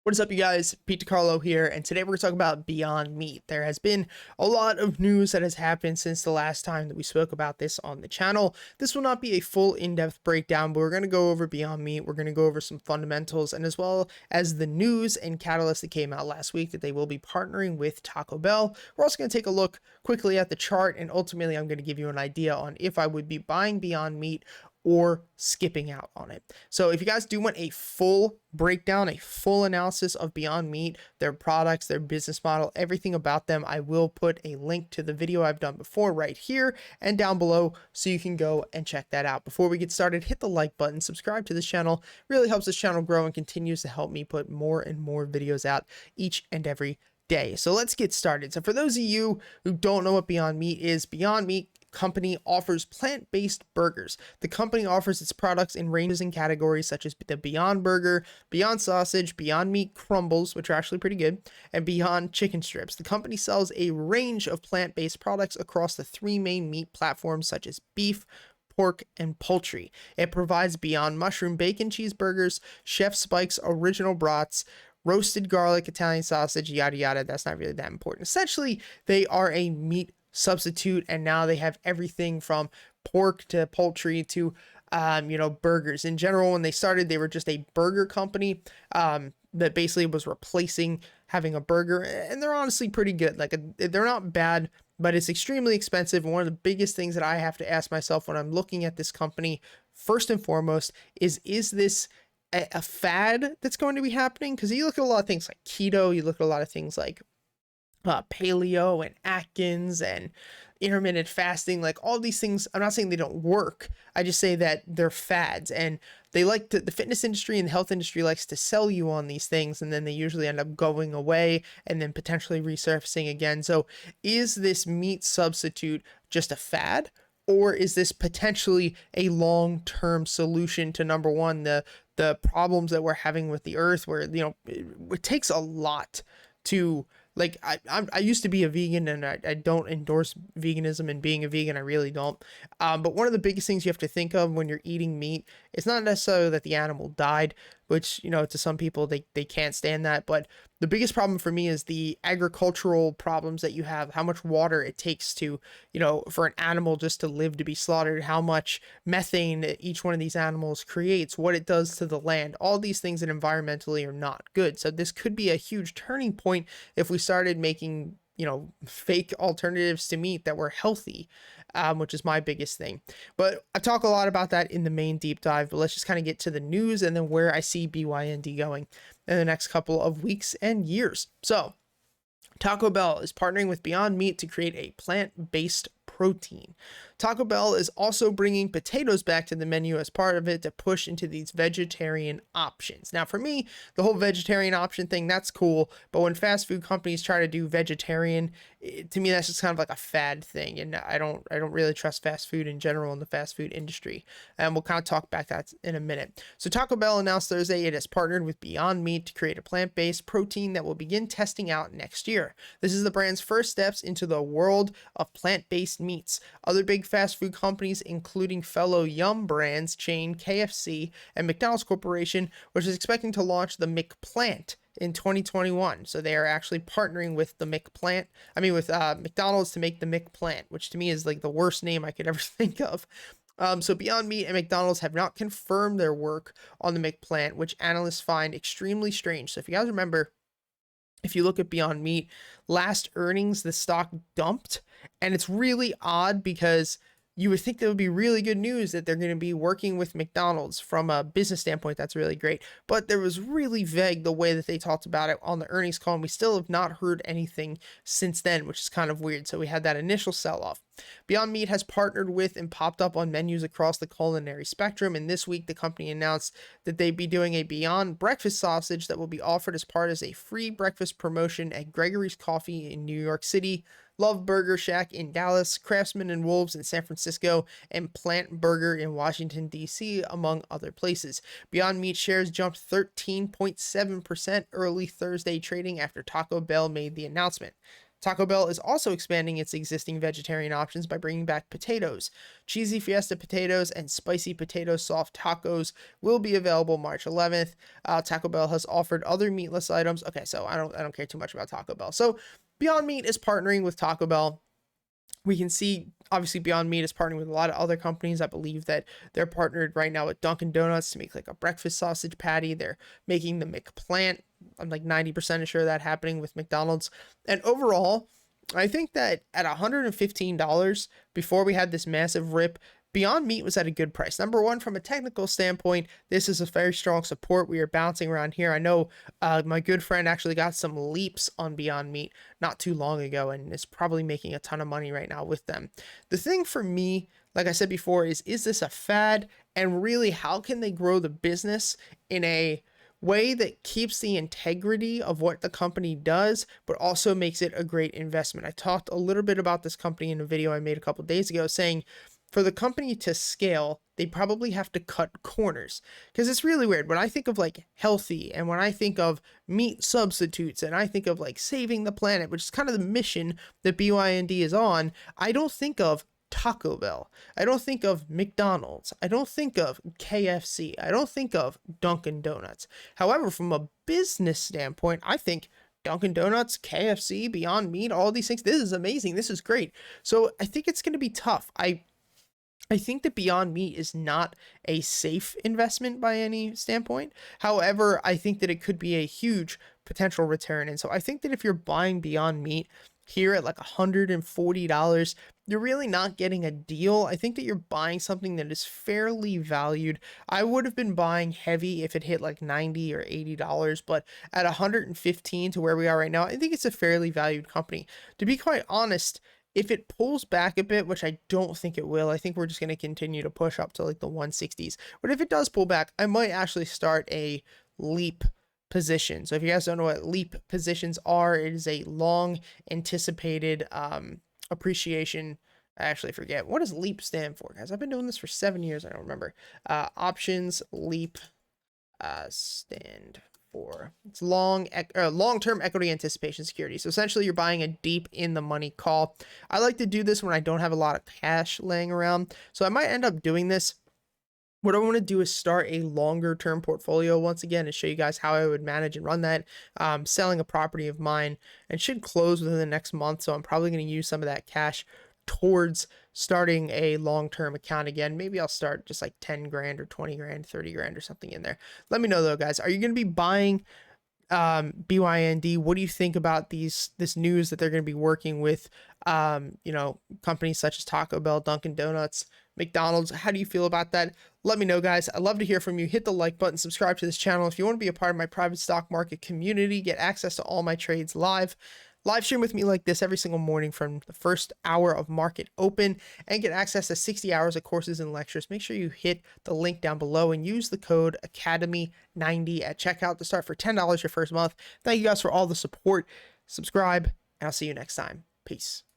What is up, you guys? Pete DiCarlo here, and today we're going to talk about Beyond Meat. There has been a lot of news that has happened since the last time that we spoke about this on the channel. This will not be a full in-depth breakdown, but we're going to go over Beyond Meat. We're going to go over some fundamentals, and as well as the news and catalyst that came out last week that they will be partnering with Taco Bell. We're also going to take a look quickly at the chart, and ultimately I'm going to give you an idea on if I would be buying Beyond Meat or skipping out on it. So if you guys do want a full breakdown, a full analysis of Beyond Meat, their products, their business model, everything about them, I will put a link to the video I've done before right here and down below so you can go and check that out. Before we get started, hit the like button, subscribe to this channel. It really helps this channel grow and continues to help me put more and more videos out each and every day. So let's get started. So for those of you who don't know what Beyond Meat is, Beyond Meat company offers plant-based burgers. The company offers its products in ranges and categories such as the Beyond Burger, Beyond Sausage, Beyond Meat Crumbles, which are actually pretty good, and Beyond Chicken Strips. The company sells a range of plant-based products across the three main meat platforms such as beef, pork, and poultry. It provides Beyond Mushroom Bacon Cheeseburgers, Chef Spike's Original Brats, roasted garlic Italian sausage, yada yada. That's not really that important. Essentially, they are a meat substitute, and now they have everything from pork to poultry to burgers. In general, when they started, they were just a burger company that basically was replacing having a burger, and they're honestly pretty good. They're not bad, but it's extremely expensive. And one of the biggest things that I have to ask myself when I'm looking at this company, first and foremost, is this a fad that's going to be happening? Because you look at a lot of things like keto, you look at a lot of things like paleo and Atkins and intermittent fasting, like all these things. I'm not saying they don't work. I just say that they're fads, and they like to, the fitness industry and the health industry likes to sell you on these things, and then they usually end up going away and then potentially resurfacing again. So is this meat substitute just a fad, or is this potentially a long-term solution to, number one, the problems that we're having with the earth, where it takes a lot to, like, I used to be a vegan, and I don't endorse veganism and being a vegan. I really don't. But one of the biggest things you have to think of when you're eating meat, it's not necessarily that the animal died, which, to some people, they can't stand that. But the biggest problem for me is the agricultural problems that you have, how much water it takes to, for an animal just to live, to be slaughtered, how much methane each one of these animals creates, what it does to the land, all these things that environmentally are not good. So this could be a huge turning point if we started making fake alternatives to meat that were healthy, which is my biggest thing. But I talk a lot about that in the main deep dive, but let's just kind of get to the news and then where I see BYND going in the next couple of weeks and years. So Taco Bell is partnering with Beyond Meat to create a plant-based protein. Taco Bell is also bringing potatoes back to the menu as part of it to push into these vegetarian options. Now, for me, the whole vegetarian option thing, that's cool, but when fast food companies try to do vegetarian, to me, that's just kind of like a fad thing, and I don't really trust fast food in general in the fast food industry, and we'll kind of talk back that in a minute. So Taco Bell announced Thursday it has partnered with Beyond Meat to create a plant-based protein that will begin testing out next year. This is the brand's first steps into the world of plant-based meats. Other big fast food companies, including fellow Yum Brands chain KFC and McDonald's Corporation, which is expecting to launch the McPlant in 2021. So they are actually partnering with the McDonald's to make the McPlant, which to me is like the worst name I could ever think of. So Beyond Meat and McDonald's have not confirmed their work on the McPlant, which analysts find extremely strange. So if you guys remember, if you look at Beyond Meat, last earnings, the stock dumped, and it's really odd because you would think that would be really good news that they're going to be working with McDonald's from a business standpoint. That's really great. But there was really vague the way that they talked about it on the earnings call, and we still have not heard anything since then, which is kind of weird. So we had that initial sell-off. Beyond Meat has partnered with and popped up on menus across the culinary spectrum, and this week the company announced that they'd be doing a Beyond breakfast sausage that will be offered as part of a free breakfast promotion at Gregory's Coffee in New York City, Love Burger Shack in Dallas, Craftsman and Wolves in San Francisco, and Plant Burger in Washington, D.C., among other places. Beyond Meat shares jumped 13.7% early Thursday trading after Taco Bell made the announcement. Taco Bell is also expanding its existing vegetarian options by bringing back potatoes. Cheesy Fiesta potatoes and spicy potato soft tacos will be available March 11th. Taco Bell has offered other meatless items. Okay, so I don't care too much about Taco Bell. So Beyond Meat is partnering with Taco Bell. We can see obviously Beyond Meat is partnering with a lot of other companies. I believe that they're partnered right now with Dunkin' Donuts to make like a breakfast sausage patty. They're making the McPlant. I'm like 90% sure that happening with McDonald's. And overall, I think that at $115 before we had this massive rip, Beyond Meat was at a good price. Number one, from a technical standpoint, this is a very strong support. We are bouncing around here. I know my good friend actually got some leaps on Beyond Meat not too long ago and is probably making a ton of money right now with them. The thing for me, like I said before, is this a fad? And really, how can they grow the business in a way that keeps the integrity of what the company does, but also makes it a great investment? I talked a little bit about this company in a video I made a couple days ago, saying for the company to scale, they probably have to cut corners, because it's really weird. When I think of like healthy and when I think of meat substitutes and I think of like saving the planet, which is kind of the mission that BYND is on, I don't think of Taco Bell. I don't think of McDonald's. I don't think of KFC. I don't think of Dunkin' Donuts. However, from a business standpoint, I think Dunkin' Donuts, KFC, Beyond Meat, all these things, this is amazing. This is great. So I think it's going to be tough. I think that Beyond Meat is not a safe investment by any standpoint. However, I think that it could be a huge potential return. And so I think that if you're buying Beyond Meat here at like $140, you're really not getting a deal. I think that you're buying something that is fairly valued. I would have been buying heavy if it hit like $90 or $80, but at 115 to where we are right now, I think it's a fairly valued company. To be quite honest, if it pulls back a bit, which I don't think it will, I think we're just going to continue to push up to like the 160s. But if it does pull back, I might actually start a leap position. So if you guys don't know what leap positions are, it is a long anticipated appreciation. I actually forget. What does leap stand for, guys? I've been doing this for 7 years. I don't remember. Options leap stand for. It's long-term equity anticipation security. So essentially you're buying a deep in the money call. I like to do this when I don't have a lot of cash laying around. So I might end up doing this. What I want to do is start a longer term portfolio once again and show you guys how I would manage and run that. Selling a property of mine and should close within the next month. So I'm probably going to use some of that cash towards starting a long-term account again. Maybe I'll start just like 10 grand or 20 grand, 30 grand or something in there. Let me know though, guys. Are you going to be buying BYND? What do you think about this news that they're going to be working with companies such as Taco Bell, Dunkin' Donuts, McDonald's? How do you feel about that? Let me know, guys. I'd love to hear from you. Hit the like button, subscribe to this channel. If you want to be a part of my private stock market community, get access to all my trades live stream with me like this every single morning from the first hour of market open, and get access to 60 hours of courses and lectures. Make sure you hit the link down below and use the code Academy90 at checkout to start for $10 your first month. Thank you guys for all the support. Subscribe, and I'll see you next time. Peace.